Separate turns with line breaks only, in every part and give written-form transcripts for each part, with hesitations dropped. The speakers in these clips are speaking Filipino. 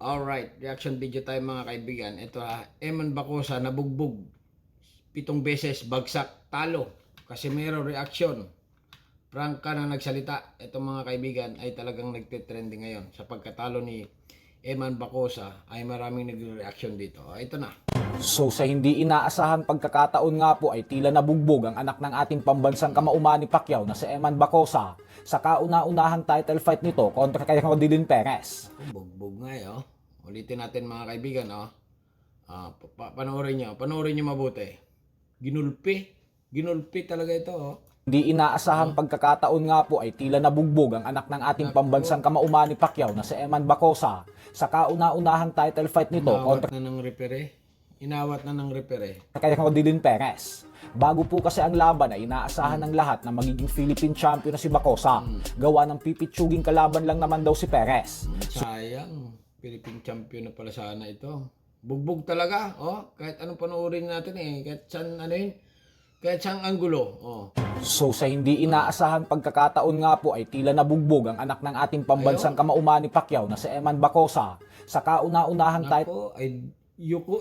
Alright, reaction video tayo mga kaibigan. Ito Eman Bacosa nabugbog. 7 beses bagsak, talo. Casimero reaction. Frank ka na nagsalita. Ito mga kaibigan ay talagang nagtitrending ngayon. Sa pagkatalo ni Eman Bacosa ay maraming nagre-reaction dito. Ito na.
So sa hindi inaasahan pagkakataon nga po ay tila nabugbog ang anak ng ating pambansang kamauman ni Pacquiao na si Eman Bacosa sa kauna-unahang title fight nito kontra kay Rodilyn Perez.
Bugbog nga Ulitin natin mga kaibigan panoorin nyo mabuti. Ginulpi talaga ito
Hindi inaasahang pagkakataon nga po ay tila nabugbog ang anak ng ating pambansang kamauman ni Pacquiao na si Eman Bacosa sa kauna-unahang title fight nito kontra
Inawat na ng repere.
Kay Rodilyn Perez. Bago po kasi ang laban ay inaasahan ng lahat na magiging Philippine champion na si Bacosa. Gawa ng pipitsuging kalaban lang naman daw si Perez.
Sayang, Philippine champion na pala sana ito. Bugbog talaga, kahit anong panoorin natin kahit saan kahit saan anggulo,
So sa hindi inaasahan pagkakataon nga po ay tila nabugbog ang anak ng ating pambansang kamauman ni Pacquiao na si Eman Bacosa sa kauna-unahang title
ay yuko.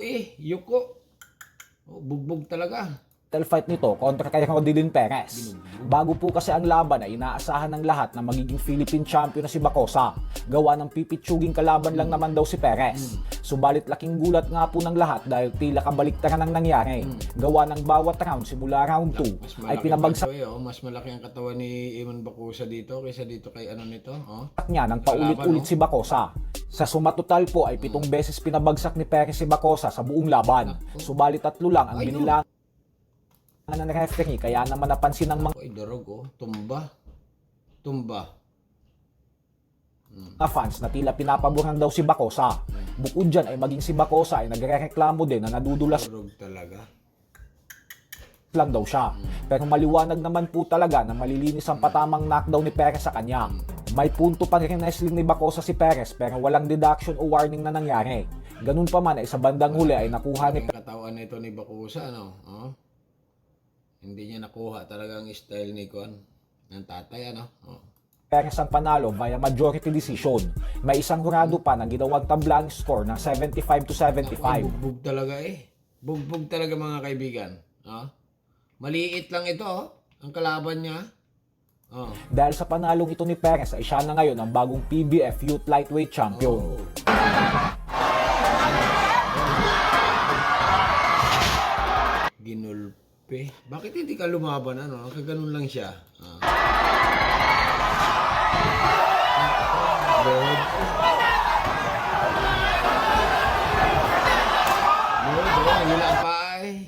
Bugbog talaga.
Fight nito kontra kay Rodilyn Perez. Bago po kasi ang laban ay inaasahan ng lahat na magiging Philippine champion na si Bacosa. Gawa ng pipitsuging kalaban lang naman daw si Perez. Subalit laking gulat nga po ng lahat dahil tila kabaliktaran ang nangyari. Gawa ng bawat round simula round 2 ay pinabagsak
mas malaki ang katawan ni Eman Bacosa dito kaysa dito kay nito,
niya ng paulit-ulit si Bacosa. Sa sumatotal po ay 7 beses pinabagsak ni Perez si Bacosa sa buong laban. Subalit 3 lang ang binilang ng referee kaya naman napansin ng mga
durog tumba
fans na tila pinapaboran daw si Bacosa. Bukod dyan ay maging si Bacosa ay nagrereklamo din na nadudulas
durog talaga
lang daw siya. Pero maliwanag naman po talaga na malilinis ang patamang knockdown ni Perez sa kanya. May punto pa rin wrestling ni Bacosa si Perez pero walang deduction o warning na nangyari. Ganun pa man ay sa bandang huli ay nakuha ni
katawan nito ni Bacosa Hindi niya nakuha talaga ang style ni ng tatay
Perez ang panalo via majority decision. May isang hurado pa na ginawang tablang score ng 75-75.
Bugbog talaga Bugbog talaga mga kaibigan. Maliit lang ito ang kalaban niya.
Dahil sa panalong ito ni Perez ay siya na ngayon ang bagong PBF Youth Lightweight Champion.
Ginulpi. Bakit hindi ka lumaban Kaganon lang siya.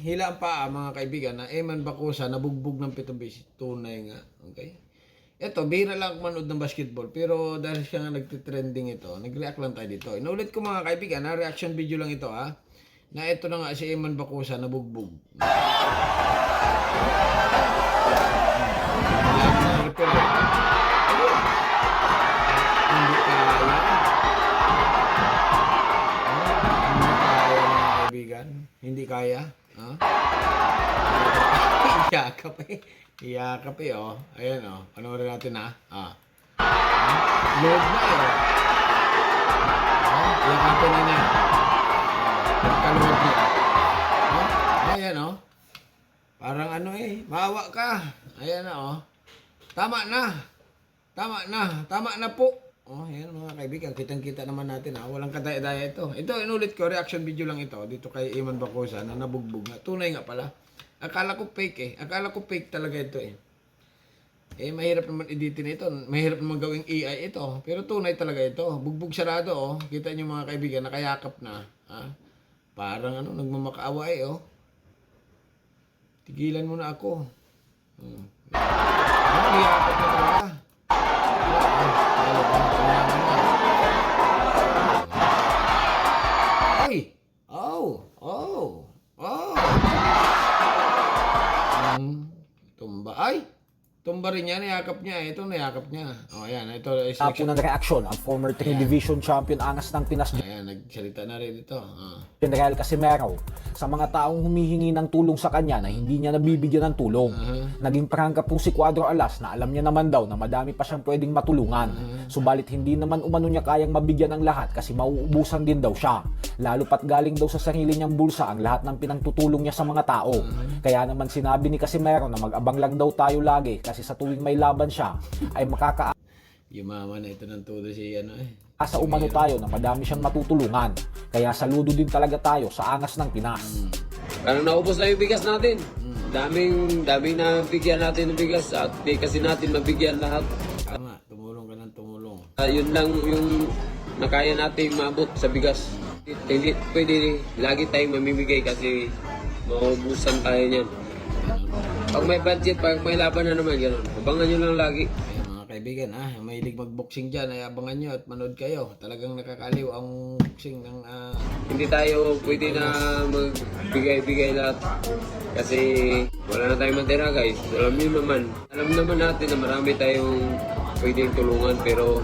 Hila ang paa mga kaibigan na Eman Bacosa nabugbog ng 7 beses. Tunay nga. Okay? Ito, bihira lang ako manood ng basketball. Pero dahil siya nga nagtitrending ito, nag-react lang tayo dito. Inulit ko mga kaibigan, reaction video lang ito na ito na nga si Eman Bacosa nabugbog. Hindi kaya mga kaibigan. Hindi kaya. Iyakap Ayan panoorin natin Load na Iyakapin na niya. Pagka-load niya. Ayan parang maawa ka. Ayan Tama na po. Ayan mga kaibigan, kitang-kita naman natin walang kadaya-daya ito. Ito, inulit ko, reaction video lang ito dito kay Eman Bacosa na nabugbog na. Tunay nga pala. Akala ko fake Akala ko fake talaga ito mahirap naman editin ito. Mahirap naman gawing AI ito. Pero tunay talaga ito. Bugbog sarado Kita niyo mga kaibigan, nakayakap na. Parang nagmamakaawa Tigilan mo na ako. Nakayakap na talaga. Ay! Tumba. Ay! Tumba rin niya, niyakap niya. Ito niyakap niya. O, ayan. Ito is
po ng reaksyon ang former 3 Division Champion Angas ng Pinas
ayan, nagsalita na rin ito.
General Casimero sa mga taong humihingi ng tulong sa kanya na hindi niya nabibigyan ng tulong. Naging prangka po si Cuadro Alas na alam niya naman daw na madami pa siyang pwedeng matulungan. Subalit hindi naman umano niya kayang mabigyan ng lahat kasi mauubusan din daw siya. Lalo pat galing daw sa sarili niyang bulsa ang lahat ng pinangtutulong niya sa mga tao. Kaya naman sinabi ni Casimero na mag-abang lang daw tayo lagi kasi sa tuwing may laban siya ay
Yumaman na ito ng todo si ano eh.
sa umano tayo na madami siyang matutulungan. Kaya saludo din talaga tayo sa angas ng Pinas.
Parang naubos na yung bigas natin. Daming na bigyan natin ng bigas at di kasi natin mabigyan lahat.
Tama, tumulong ka ng tumulong.
Yun lang yung nakaya natin maabot sa bigas. Hindi pwede lagi tayong mamimigay kasi maubusan tayo niyan. Pag may budget, pag may laban na naman, gano'n. Abangan nyo lang lagi.
Ayan, mga kaibigan, mahilig mag-boxing dyan, ay abangan nyo at manood kayo. Talagang nakakaliw ang boxing ng...
Hindi tayo pwede na magbigay-bigay lahat. Kasi wala na tayong matira guys. Alam naman natin na marami tayong pwedeng tulungan pero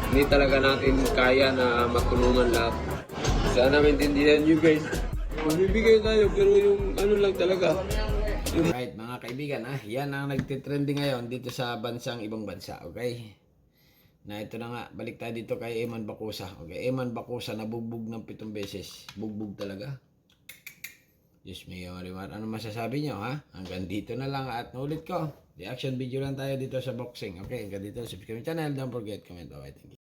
hindi talaga natin kaya na matulungan lahat. Sana maintindihan nyo guys. Magbibigay tayo pero yung ano lang talaga.
Right, mga kaibigan, yan ang nagtitrending ngayon dito sa bansang ibang bansa, okay? Na ito na nga, balik tayo dito kay Eman Bakusa. Okay, Eman Bakusa nabugbog ng 7 beses. Bugbog talaga. Diyos mio, Marimar. Ano masasabi nyo, ha? Hanggang dito na lang at naulit ko. Reaction video lang tayo dito sa boxing. Okay, hanggang dito. Subscribe channel. Don't forget, comment. Bye-bye. Thank you.